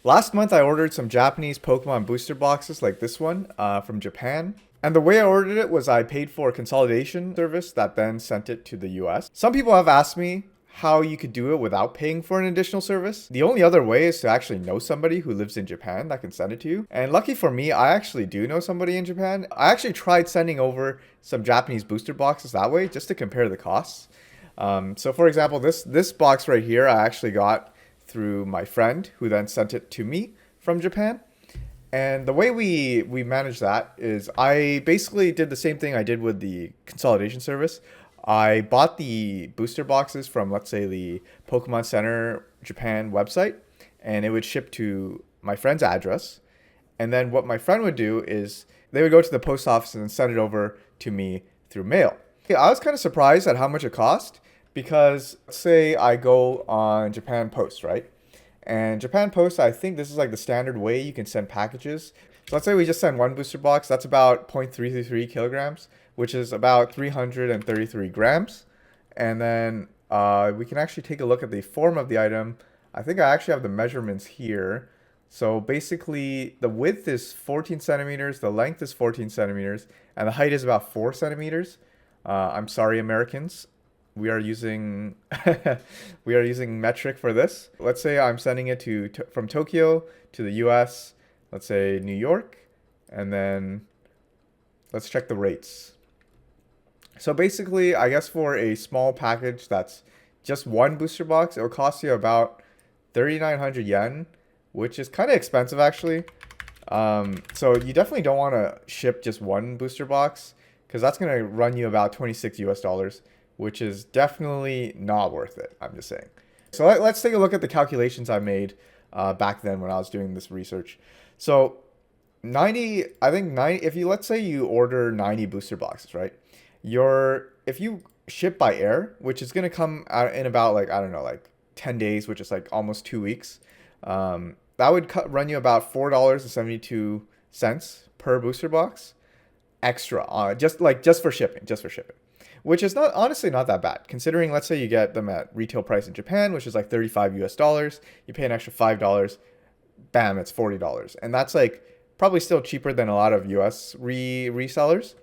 Last month, I ordered some Japanese Pokemon booster boxes like this one from Japan. And the way I ordered it was I paid for a consolidation service that then sent it to the US. Some people have asked me how you could do it without paying for an additional service. The only other way is to actually know somebody who lives in Japan that can send it to you. And lucky for me, I actually do know somebody in Japan. I actually tried sending over some Japanese booster boxes that way just to compare the costs. So for example, this box right here, I actually got through my friend who then sent it to me from Japan. And the way we manage that is I basically did the same thing I did with the consolidation service. I bought the booster boxes from, let's say, the Pokemon Center Japan website, and it would ship to my friend's address. And then what my friend would do is they would go to the post office and send it over to me through mail. Okay, I was kind of surprised at how much it cost because, say, I go on Japan Post, right? And Japan Post, I think this is like the standard way you can send packages. So let's say we just send one booster box. That's about 0.333 kilograms, which is about 333 grams. And then we can actually take a look at the form of the item. I think I actually have the measurements here. So basically, the width is 14 centimeters, the length is 14 centimeters, and the height is about 4 centimeters. I'm sorry, Americans. We are using we are using metric for this. Let's say I'm sending it from Tokyo to the US, let's say New York, and then let's check the rates. So basically, I guess for a small package that's just one booster box, it'll cost you about 3,900 yen, which is kind of expensive actually. So you definitely don't want to ship just one booster box because that's going to run you about 26 US dollars, which is definitely not worth it. I'm just saying. So let's take a look at the calculations I made back then when I was doing this research. So 90, I think 90, if you, let's say you order 90 booster boxes, right? If you ship by air, which is going to come out in about like, I don't know, like 10 days, which is like almost 2 weeks, that would run you about $4.72 per booster box extra, just for shipping, which is not honestly not that bad considering, let's say you get them at retail price in Japan, which is like 35 US dollars. You pay an extra $5, bam, it's $40, and that's like probably still cheaper than a lot of US resellers.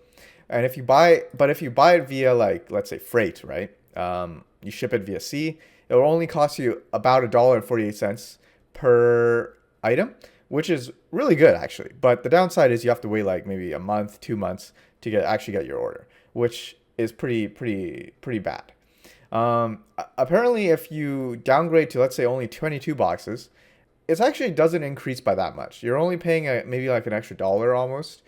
And if you buy it via, like, let's say freight, right? You ship it via sea, it will only cost you about $1.48 per item, which is really good actually. But the downside is you have to wait like maybe a month, 2 months to actually get your order, which is pretty bad. Apparently, if you downgrade to, let's say, only 22 boxes, it actually doesn't increase by that much. You're only paying maybe like an extra dollar almost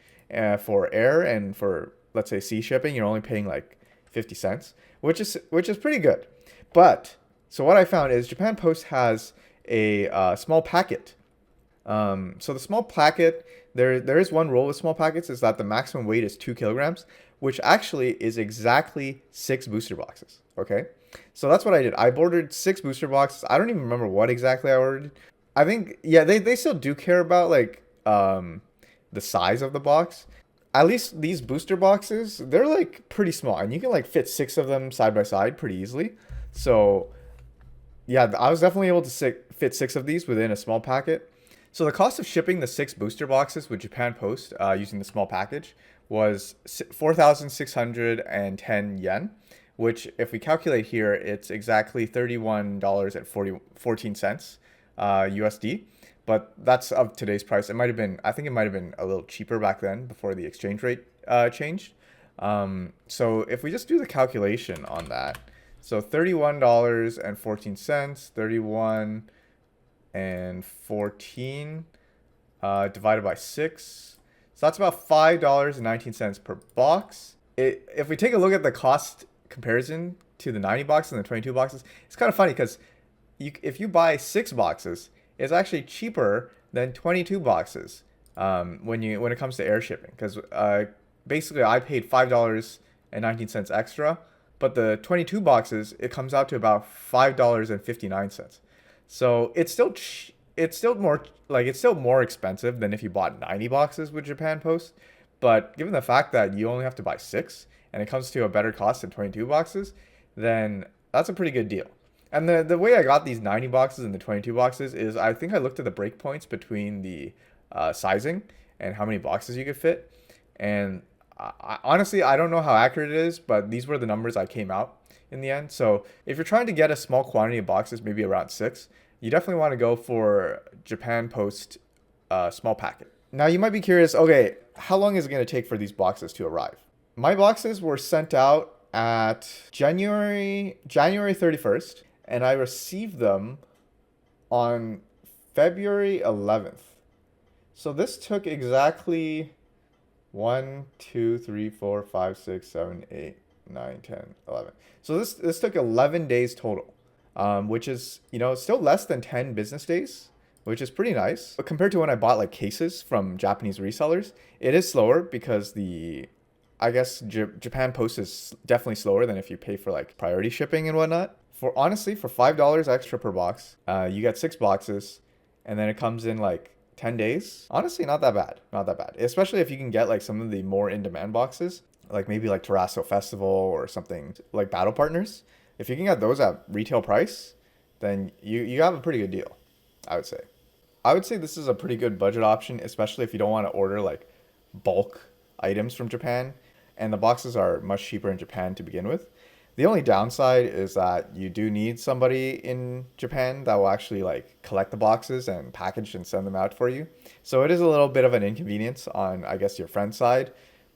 for air, and for, let's say, sea shipping, you're only paying like 50 cents, which is pretty good. But so what I found is Japan Post has a small packet. So the small packet, there is one rule with small packets, is that the maximum weight is 2 kilograms, which actually is exactly 6 booster boxes. Okay, so that's what I did. I ordered 6 booster boxes. I don't even remember what exactly I ordered. I think, yeah, they still do care about like the size of the box. At least these booster boxes, they're like pretty small, and you can like fit 6 of them side by side pretty easily. So yeah, I was definitely able to fit 6 of these within a small packet. So the cost of shipping the 6 booster boxes with Japan Post using the small package was 4,610 yen, which, if we calculate here, it's exactly $31.14 USD. But that's of today's price. I think it might have been a little cheaper back then before the exchange rate changed. So if we just do the calculation on that, so $31.14, 31 and 14 divided by 6. So that's about $5.19 per box. If we take a look at the cost comparison to the 90 boxes and the 22 boxes, it's kind of funny because if you buy 6 boxes, it's actually cheaper than 22 boxes when it comes to air shipping. Because basically I paid $5.19 extra, but the 22 boxes, it comes out to about $5.59. So it's still more expensive than if you bought 90 boxes with Japan Post. But given the fact that you only have to buy 6 and it comes to a better cost than 22 boxes, then that's a pretty good deal. And the way I got these 90 boxes and the 22 boxes is I think I looked at the breakpoints between the sizing and how many boxes you could fit. And honestly, I don't know how accurate it is, but these were the numbers I came out in the end. So if you're trying to get a small quantity of boxes, maybe around six, you definitely want to go for Japan Post small packet. Now you might be curious, okay, how long is it going to take for these boxes to arrive? My boxes were sent out at January 31st, and I received them on February 11th. So this took exactly 1, 2, 3, 4, 5, 6, 7, 8, 9, 10, 11. So this took 11 days total, which is, still less than 10 business days, which is pretty nice. But compared to when I bought like cases from Japanese resellers, it is slower because I guess Japan Post is definitely slower than if you pay for like priority shipping and whatnot. For honestly, for $5 extra per box, you get 6 boxes, and then it comes in like 10 days. Honestly, not that bad. Not that bad. Especially if you can get like some of the more in-demand boxes, like maybe like Terrasso Festival or something like Battle Partners. If you can get those at retail price, then you have a pretty good deal, I would say. I would say this is a pretty good budget option, especially if you don't want to order like bulk items from Japan. And the boxes are much cheaper in Japan to begin with. The only downside is that you do need somebody in Japan that will actually like collect the boxes and package and send them out for you. So it is a little bit of an inconvenience on, I guess, your friend's side.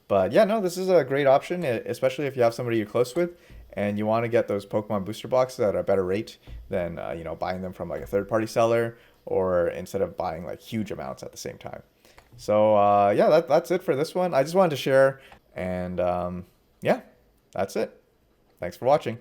But yeah, no, this is a great option, especially if you have somebody you're close with and you want to get those Pokemon booster boxes at a better rate than, buying them from like a third party seller, or instead of buying like huge amounts at the same time. So yeah, that's it for this one. I just wanted to share, and yeah, that's it. Thanks for watching.